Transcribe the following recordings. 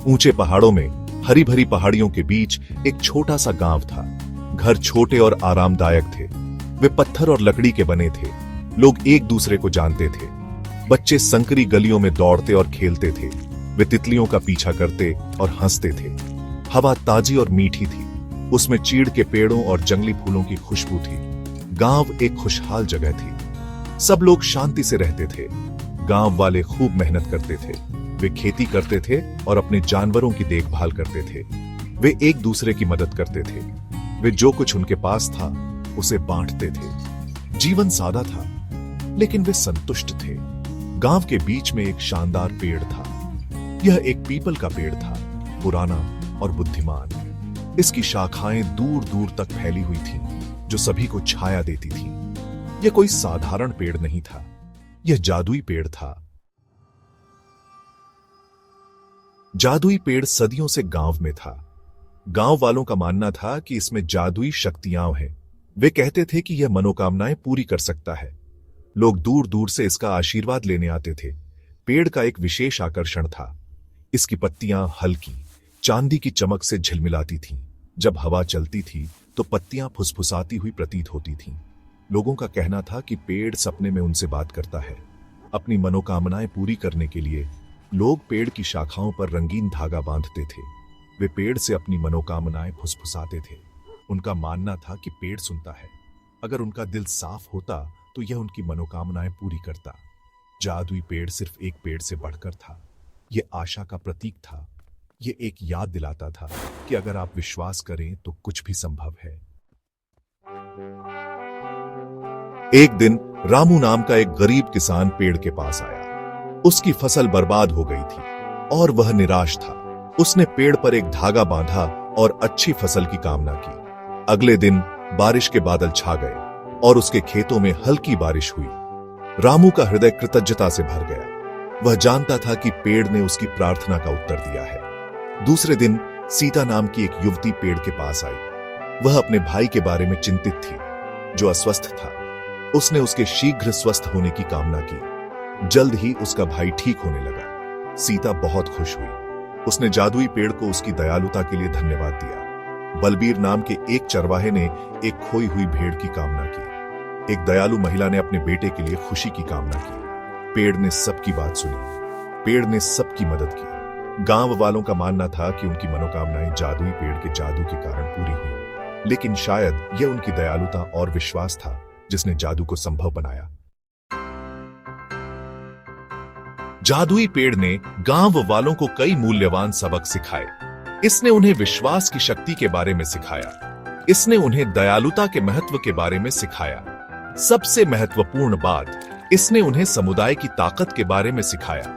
ऊंचे पहाड़ों में हरी भरी पहाड़ियों के बीच एक छोटा सा गांव था। घर छोटे और आरामदायक थे। वे पत्थर और लकड़ी के बने थे। लोग एक दूसरे को जानते थे। बच्चे संकरी गलियों में दौड़ते और खेलते थे। वे तितलियों का पीछा करते और हंसते थे। हवा ताजी और मीठी थी। उसमें चीड़ के पेड़ों और जंगली फूलों की खुशबू थी। गांव एक खुशहाल जगह थी। सब लोग शांति से रहते थे। गांव वाले खूब मेहनत करते थे। वे खेती करते थे और अपने जानवरों की देखभाल करते थे। वे एक दूसरे की मदद करते थे। वे जो कुछ उनके पास था उसे बांटते थे। जीवन सादा था, लेकिन वे संतुष्ट थे। गांव के बीच में एक शानदार पेड़ था। यह एक पीपल का पेड़ था, पुराना और बुद्धिमान। इसकी शाखाएं दूर दूर तक फैली हुई थीं, जो सभी को छाया देती थीं। यह कोई साधारण पेड़ नहीं था, यह जादुई पेड़ था। जादुई पेड़ सदियों से गांव में था। गांव वालों का मानना था कि इसमें जादुई शक्तियां हैं। वे कहते थे कि यह मनोकामनाएं पूरी कर सकता है। लोग दूर दूर से इसका आशीर्वाद लेने आते थे। पेड़ का एक विशेष आकर्षण था। इसकी पत्तियां हल्की, चांदी की चमक से झिलमिलाती थीं। जब हवा चलती थी तो पत्तियां फुसफुसाती हुई प्रतीत होती थीं। लोगों का कहना था कि पेड़ सपने में उनसे बात करता है। अपनी मनोकामनाएं पूरी करने के लिए लोग पेड़ की शाखाओं पर रंगीन धागा बांधते थे। वे पेड़ से अपनी मनोकामनाएं फुसफुसाते थे। उनका मानना था कि पेड़ सुनता है। अगर उनका दिल साफ होता तो यह उनकी मनोकामनाएं पूरी करता। जादुई पेड़ सिर्फ एक पेड़ से बढ़कर था। यह आशा का प्रतीक था। यह एक याद दिलाता था कि अगर आप विश्वास करें तो कुछ भी संभव है। एक दिन रामू नाम का एक गरीब किसान पेड़ के पास आया। उसकी फसल बर्बाद हो गई थी और वह निराश था। उसने पेड़ पर एक धागा बांधा और अच्छी फसल की कामना की। अगले दिन बारिश के बादल छा गए और उसके खेतों में हल्की बारिश हुई। रामू का हृदय कृतज्ञता से भर गया। वह जानता था कि पेड़ ने उसकी प्रार्थना का उत्तर दिया है। दूसरे दिन सीता नाम की एक युवती पेड़ के पास आई। वह अपने भाई के बारे में चिंतित थी, जो अस्वस्थ था। उसने उसके शीघ्र स्वस्थ होने की कामना की। जल्द ही उसका भाई ठीक होने लगा। सीता बहुत खुश हुई। उसने जादुई पेड़ को उसकी दयालुता के लिए धन्यवाद दिया। बलबीर नाम के एक चरवाहे ने एक खोई हुई भेड़ की कामना की। एक दयालु महिला ने अपने बेटे के लिए खुशी की कामना की। पेड़ ने सबकी बात सुनी। पेड़ ने सबकी मदद की। गांव वालों का मानना था कि उनकी मनोकामनाएं जादुई पेड़ के जादू के कारण पूरी हुई, लेकिन शायद यह उनकी दयालुता और विश्वास था जिसने जादू को संभव बनाया। जादुई पेड़ ने गांव वालों को कई मूल्यवान सबक सिखाए। इसने उन्हें विश्वास की शक्ति के बारे में सिखाया। इसने उन्हें दयालुता के महत्व के बारे में सिखाया। सबसे महत्वपूर्ण बात, इसने उन्हें समुदाय की ताकत के बारे में सिखाया।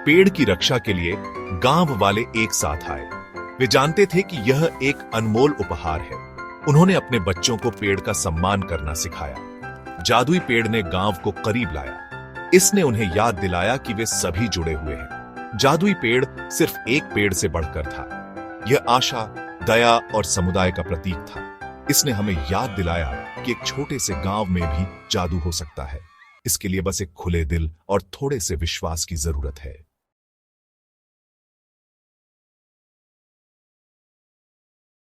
पेड़ की रक्षा के लिए गांव वाले एक साथ आए। वे जानते थे कि यह एक अनमोल उपहार है। उन्होंने अपने बच्चों को पेड़ का सम्मान करना सिखाया। जादुई पेड़ ने गांव को करीब लाया। इसने उन्हें याद दिलाया कि वे सभी जुड़े हुए हैं। जादुई पेड़ सिर्फ एक पेड़ से बढ़कर था। यह आशा, दया और समुदाय का प्रतीक था। इसने हमें याद दिलाया कि एक छोटे से गांव में भी जादू हो सकता है। इसके लिए बस एक खुले दिल और थोड़े से विश्वास की जरूरत है।